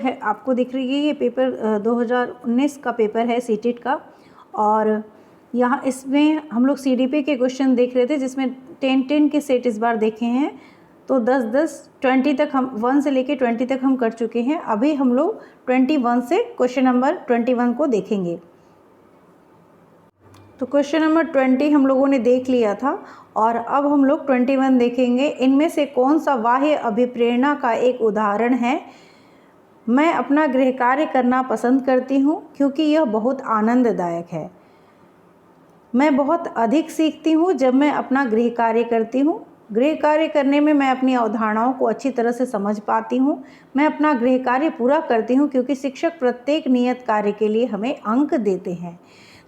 है आपको दिख रही है, ये पेपर 2019 का पेपर है सीटेट का। और यहाँ इसमें हम लोग सीडीपी के क्वेश्चन देख रहे थे, जिसमें 10 के सेट इस बार देखे हैं। तो 20 तक हम 1 से लेके 20 तक हम कर चुके हैं। अभी हम लोग 21 से क्वेश्चन नंबर 21 को देखेंगे। तो क्वेश्चन नंबर 20 हम लोगों ने देख लिया था और अब हम लोग 21 देखेंगे। इनमें से कौन सा बाह्य अभिप्रेरणा का एक उदाहरण है? मैं अपना गृह कार्य करना पसंद करती हूँ क्योंकि यह बहुत आनंददायक है। मैं बहुत अधिक सीखती हूँ जब मैं अपना गृह कार्य करती हूँ। गृह कार्य करने में मैं अपनी अवधारणाओं को अच्छी तरह से समझ पाती हूँ। मैं अपना गृह कार्य पूरा करती हूँ क्योंकि शिक्षक प्रत्येक नियत कार्य के लिए हमें अंक देते हैं।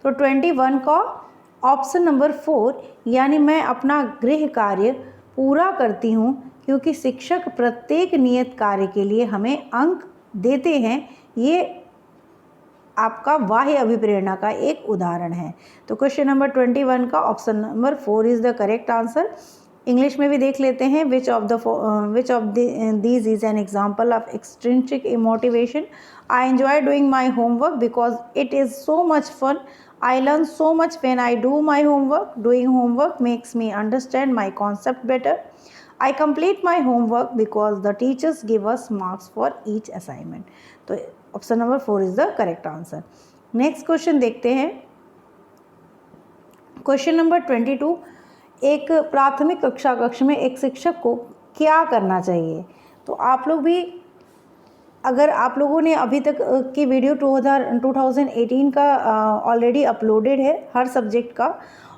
तो 21 का ऑप्शन नंबर 4 यानी मैं अपना गृह कार्य पूरा करती हूँ क्योंकि शिक्षक प्रत्येक नियत कार्य के लिए हमें अंक देते हैं, ये आपका बाह्य अभिप्रेरणा का एक उदाहरण है। तो क्वेश्चन नंबर 21 का option number 4 is the correct answer. English में भी देख लेते हैं। Which of these is an example of extrinsic motivation? I enjoy doing my homework because it is so much fun. I learn so much when I do my homework. Doing homework makes me understand my concept better. I complete my homework because the teachers give us marks for each assignment. तो option number 4 is the correct answer. Next question देखते हैं। Question number 22, एक प्राथमिक कक्ष में एक शिक्षक को क्या करना चाहिए? तो आप लोग भी, अगर आप लोगों ने अभी तक की वीडियो 2018 का ऑलरेडी अपलोडेड है हर सब्जेक्ट का,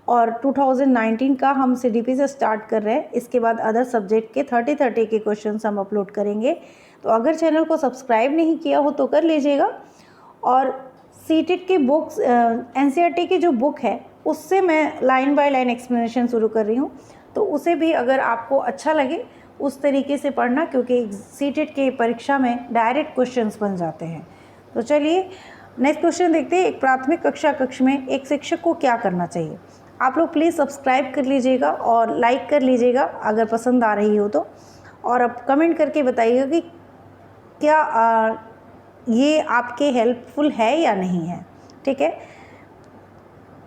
और 2019 का हम सीडीपी से स्टार्ट कर रहे हैं। इसके बाद अदर सब्जेक्ट के 30 के क्वेश्चंस हम अपलोड करेंगे। तो अगर चैनल को सब्सक्राइब नहीं किया हो तो कर लीजिएगा। और सीटेट की बुक्स, एनसीईआरटी की जो बुक है उससे मैं लाइन बाय लाइन एक्सप्लेनेशन शुरू कर रही हूँ, तो उसे भी अगर आपको अच्छा लगे उस तरीके से पढ़ना, क्योंकि सीटेट की परीक्षा में डायरेक्ट क्वेश्चंस बन जाते हैं। तो चलिए नेक्स्ट क्वेश्चन देखते हैं। एक प्राथमिक कक्ष में एक शिक्षक को क्या करना चाहिए? आप लोग प्लीज़ सब्सक्राइब कर लीजिएगा और लाइक कर लीजिएगा अगर पसंद आ रही हो तो, और अब कमेंट करके बताइएगा कि क्या ये आपके हेल्पफुल है या नहीं है। ठीक है।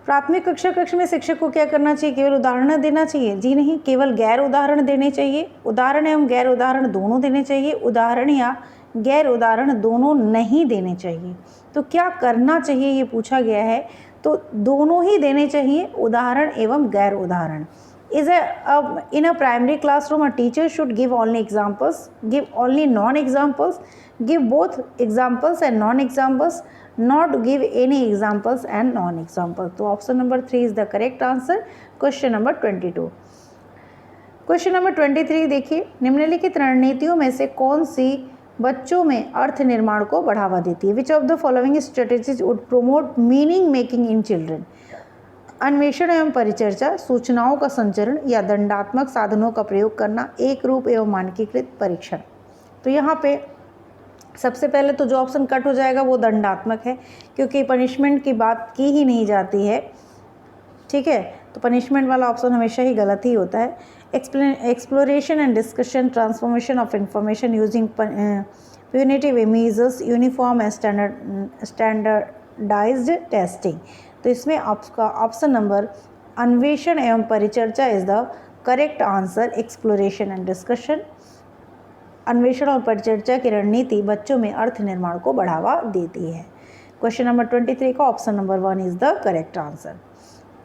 प्राथमिक कक्ष में शिक्षक को क्या करना चाहिए? केवल उदाहरण देना चाहिए? जी नहीं, केवल गैर उदाहरण देने चाहिए। उदाहरण एवं गैर उदाहरण दोनों देने चाहिए। उदाहरण या गैर उदाहरण दोनों नहीं देने चाहिए। तो क्या करना चाहिए ये पूछा गया है, तो दोनों ही देने चाहिए, उदाहरण एवं गैर उदाहरण। In a primary classroom, a teacher should give only examples, give only non-examples, give both examples and non-examples, not give any examples and non-examples. तो option number 3 is the correct answer. Question number 22। Question number 23 देखिए। निम्नलिखित रणनीतियों में से कौन सी बच्चों में अर्थ निर्माण को बढ़ावा देती है? विच of the following strategies would promote meaning making in children? अन्वेषण एवं परिचर्चा, सूचनाओं का संचरण या दंडात्मक साधनों का प्रयोग करना, एक रूप एवं मानकीकृत परीक्षण। तो यहाँ पे सबसे पहले तो जो ऑप्शन कट हो जाएगा वो दंडात्मक है, क्योंकि पनिशमेंट की बात की ही नहीं जाती है। ठीक है, तो पनिशमेंट वाला ऑप्शन हमेशा ही गलत ही होता है। Exploration and discussion, transformation of information using punitive images, uniform and standardised testing. तो इसमें आपका ऑप्शन नंबर अन्वेषण एवं परिचर्चा is the correct answer. Exploration and discussion, अन्वेषण और परिचर्चा की रणनीति बच्चों में अर्थ निर्माण को बढ़ावा देती है। क्वेश्चन नंबर 23 का option number 1 is the correct answer.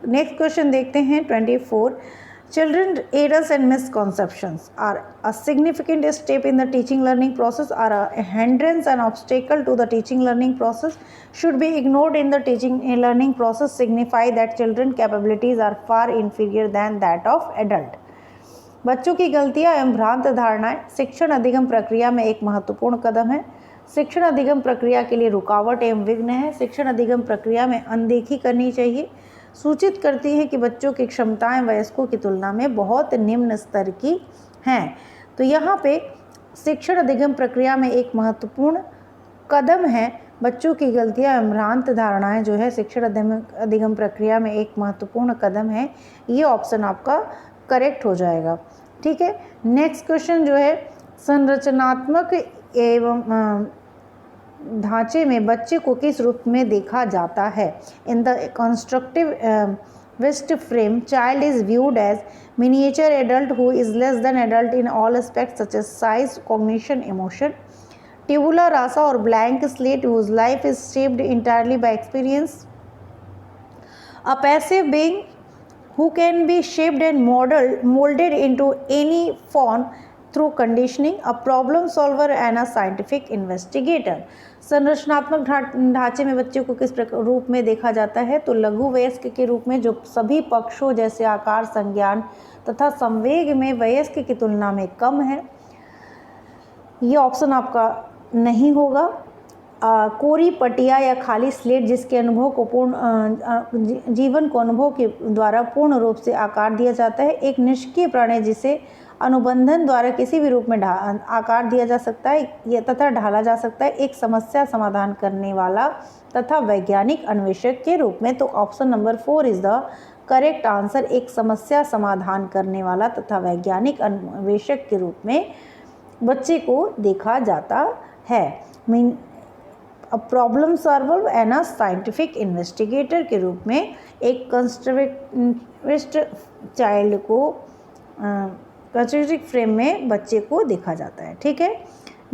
Next question देखते हैं 24। Children errors and misconceptions are a significant step in the teaching learning process, are a hindrance and obstacle to the teaching learning process, should be ignored in the teaching learning process, signify that children capabilities are far inferior than that of adult. बच्चों की गलतियां एवं भ्रांत धारणाएं शिक्षण अधिगम प्रक्रिया में एक महत्वपूर्ण कदम है। शिक्षण अधिगम प्रक्रिया के लिए रुकावट एवं विघ्न है। शिक्षण अधिगम प्रक्रिया में अनदेखी करनी चाहिए। सूचित करती है कि बच्चों की क्षमताएं वयस्कों की तुलना में बहुत निम्न स्तर की हैं। तो यहाँ पे शिक्षण अधिगम प्रक्रिया में एक महत्वपूर्ण कदम है। बच्चों की गलतियां एवं भ्रांत धारणाएं जो है शिक्षण अधिगम प्रक्रिया में एक महत्वपूर्ण कदम है। ये ऑप्शन आपका करेक्ट हो जाएगा। ठीक है। नेक्स्ट क्वेश्चन जो है संरचनात्मक एवं ढांचे में बच्चे को किस रूप में देखा जाता है? In the constructivist frame, child is viewed as miniature adult who is less than adult in all aspects such as size, cognition, emotion. Tabula rasa or blank slate whose life is shaped entirely by experience. A passive being who can be shaped and molded into any form through conditioning. A problem solver and a scientific investigator. संरचनात्मक ढांचे में बच्चे को किस रूप में देखा जाता है? तो लघु वयस्क के रूप में, जो सभी पक्षों जैसे आकार, संज्ञान तथा संवेग में वयस्क की तुलना में कम है। ये ऑप्शन आपका नहीं होगा। कोरी पटिया या खाली स्लेट जिसके अनुभव को जीवन को अनुभव के द्वारा पूर्ण रूप से आकार दिया जाता है। एक निष्क्रिय प्राणी जिसे अनुबंधन द्वारा किसी भी रूप में आकार दिया जा सकता है यह तथा ढाला जा सकता है। एक समस्या समाधान करने वाला तथा वैज्ञानिक अन्वेषक के रूप में। तो option number 4 is the correct answer. एक समस्या समाधान करने वाला तथा वैज्ञानिक अन्वेषक के रूप में बच्चे को देखा जाता है। A problem solver and a scientific investigator के रूप में एक कंस्ट्रक्टिविस्ट चाइल्ड को कंस्ट्रक्टिव फ्रेम में बच्चे को देखा जाता है। ठीक है,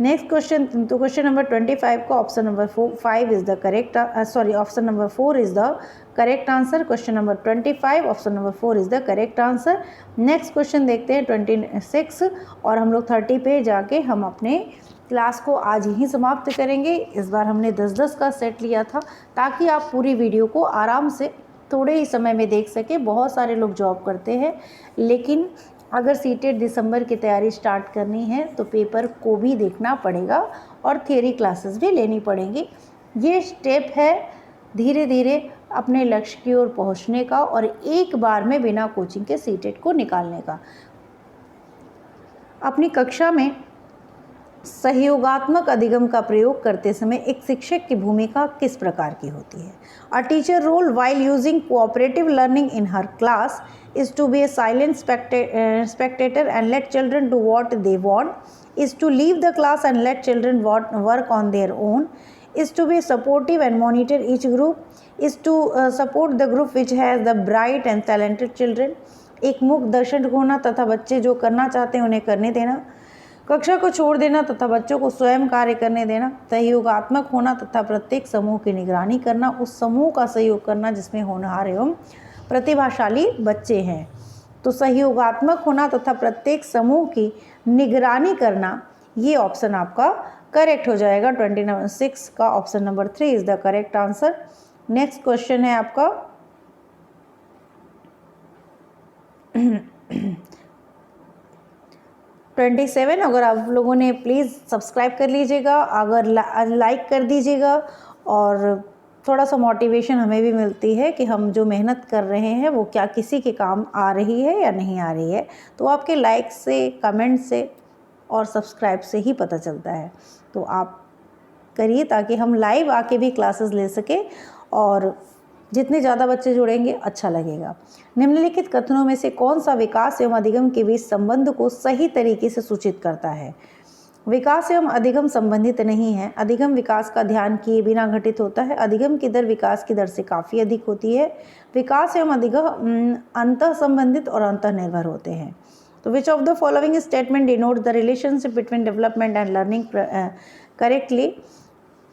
नेक्स्ट क्वेश्चन। तो क्वेश्चन नंबर 25 को option number 5 is the correct, option number 4 is the correct answer. Question number 25 option number 4 is the correct answer. Next question देखते हैं 26 और हम लोग 30 पे जाके हम अपने क्लास को आज ही समाप्त करेंगे। इस बार हमने 10-10 का सेट लिया था ताकि आप पूरी वीडियो को आराम से थोड़े ही समय में देख सकें। बहुत सारे लोग जॉब करते हैं, लेकिन अगर सीटेट दिसंबर की तैयारी स्टार्ट करनी है तो पेपर को भी देखना पड़ेगा और थियरी क्लासेस भी लेनी पड़ेंगी। ये स्टेप है धीरे धीरे अपने लक्ष्य की ओर पहुंचने का और एक बार में बिना कोचिंग के सीटेट को निकालने का। अपनी कक्षा में सहयोगात्मक अधिगम का प्रयोग करते समय एक शिक्षक की भूमिका किस प्रकार की होती है? A teacher role while using cooperative learning in her class is to be a silent spectator and let children do what they want, is to leave the class and let children work on their own, is to be supportive and monitor each group, is to support the group which has the bright and talented children. एक मुक्त दर्शक होना तथा बच्चे जो करना चाहते हैं उन्हें करने देना, कक्षा को छोड़ देना तथा बच्चों को स्वयं कार्य करने देना, सहयोगात्मक होना तथा प्रत्येक समूह की निगरानी करना, उस समूह का सहयोग करना जिसमें होनहार एवं प्रतिभाशाली बच्चे हैं। तो सहयोगात्मक होना तथा प्रत्येक समूह की निगरानी करना, ये ऑप्शन आपका करेक्ट हो जाएगा। 26 का option number 3 is the correct answer. Next question है आपका 27। अगर आप लोगों ने प्लीज़ सब्सक्राइब कर लीजिएगा, अगर लाइक कर दीजिएगा और थोड़ा सा मोटिवेशन हमें भी मिलती है कि हम जो मेहनत कर रहे हैं वो क्या किसी के काम आ रही है या नहीं आ रही है। तो आपके लाइक से, कमेंट से और सब्सक्राइब से ही पता चलता है। तो आप करिए ताकि हम लाइव आके भी क्लासेस ले सकें और जितने ज़्यादा बच्चे जुड़ेंगे अच्छा लगेगा। निम्नलिखित कथनों में से कौन सा विकास एवं अधिगम के बीच संबंध को सही तरीके से सूचित करता है? विकास एवं अधिगम संबंधित नहीं है। अधिगम विकास का ध्यान किए बिना घटित होता है। अधिगम की दर विकास की दर से काफ़ी अधिक होती है। विकास एवं अधिगम अंतः संबंधित और अंतः निर्भर होते हैं। तो which of the following statement denote the relationship between development and learning correctly?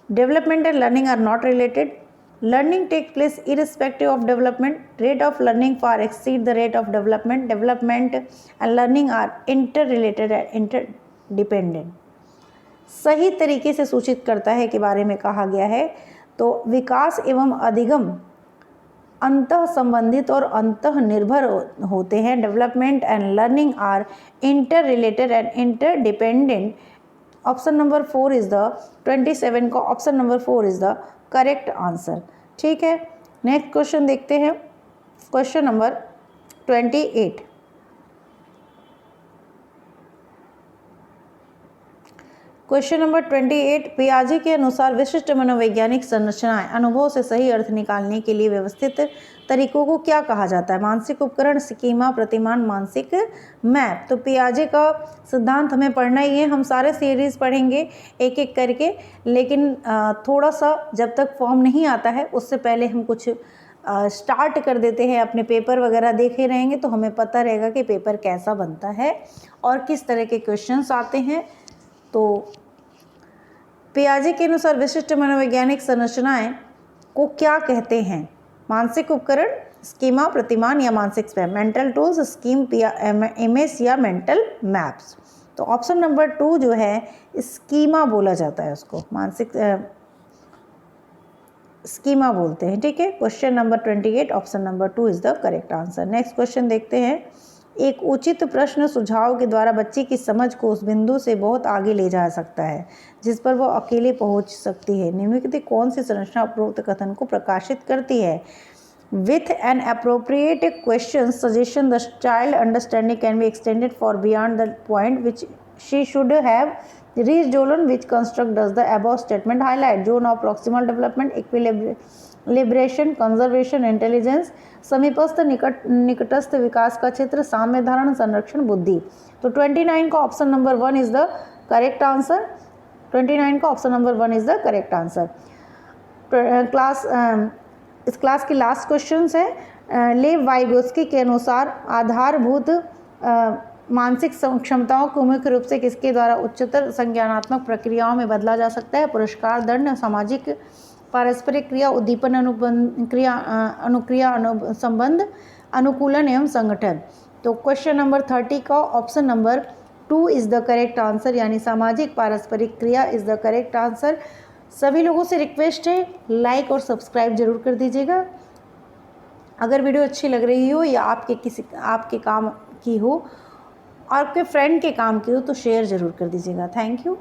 Development and learning are not related. Learning takes place irrespective of development. Rate of learning far exceeds the rate of development. Development and learning are interrelated and interdependent. सही तरीके से सूचित करता है के बारे में कहा गया है। तो विकास एवं अधिगम अंतः संबंधित और अंतः निर्भर होते हैं। Development and learning are interrelated and interdependent. Option number 4 is the 27 का option number 4 is the correct answer. ठीक है, नेक्स्ट क्वेश्चन देखते हैं। Question number 28। क्वेश्चन नंबर 28, पियाजे के अनुसार विशिष्ट मनोवैज्ञानिक संरचनाएं अनुभव से सही अर्थ निकालने के लिए व्यवस्थित तरीकों को क्या कहा जाता है? मानसिक उपकरण, स्कीमा, प्रतिमान, मानसिक मैप। तो पियाजे का सिद्धांत हमें पढ़ना ही है, हम सारे सीरीज पढ़ेंगे एक एक करके, लेकिन थोड़ा सा जब तक फॉर्म नहीं आता है उससे पहले हम कुछ स्टार्ट कर देते हैं। अपने पेपर वगैरह देखे रहेंगे तो हमें पता रहेगा कि पेपर कैसा बनता है और किस तरह के क्वेश्चंस आते हैं। तो पियाजे के अनुसार विशिष्ट मनोवैज्ञानिक संरचनाएं को क्या कहते हैं? मानसिक उपकरण, स्कीमा, प्रतिमान या मानसिक स्वयं, मेंटल टूल्स, स्कीम, इमेज या मेंटल मैप्स। तो ऑप्शन नंबर 2 जो है स्कीमा बोला जाता है, उसको मानसिक स्कीमा बोलते हैं। ठीक है, question number 28 option number 2 is the correct answer. Next question देखते हैं। एक उचित प्रश्न सुझाव के द्वारा बच्चे की समझ को उस बिंदु से बहुत आगे ले जा सकता है जिस पर वो अकेले पहुंच सकती है। निम्नलिखित कौन सी संरचना उपरोक्त कथन को प्रकाशित करती है? With an appropriate question suggestion the child understanding can be extended for beyond the point which she should have reached. Dolan, which construct does the above statement highlight? Zone of proximal development, equilibration, conservation, intelligence, समीपस्थ निकटस्थ विकास का क्षेत्र, साम्य धारण, संरक्षण, बुद्धि। तो 29 का option number 1 is the correct answer. 29 का option number 1 is the correct answer. इस क्लास की लास्ट क्वेश्चन है। लेव वाइगोस्की के अनुसार आधारभूत मानसिक क्षमताओं को मुख्य रूप से किसके द्वारा उच्चतर संज्ञानात्मक प्रक्रियाओं में बदला जा सकता है? पुरस्कार, दंड, सामाजिक पारस्परिक क्रिया, उद्दीपन, अनुक्रिया, संबंध, अनुकूलन एवं संगठन। तो क्वेश्चन नंबर 30 का option number 2 is the correct answer, यानी सामाजिक पारस्परिक क्रिया इज द करेक्ट आंसर। सभी लोगों से रिक्वेस्ट है लाइक और सब्सक्राइब जरूर कर दीजिएगा। अगर वीडियो अच्छी लग रही हो या आपके काम की हो, आपके फ्रेंड के काम की हो तो शेयर ज़रूर कर दीजिएगा। Thank you.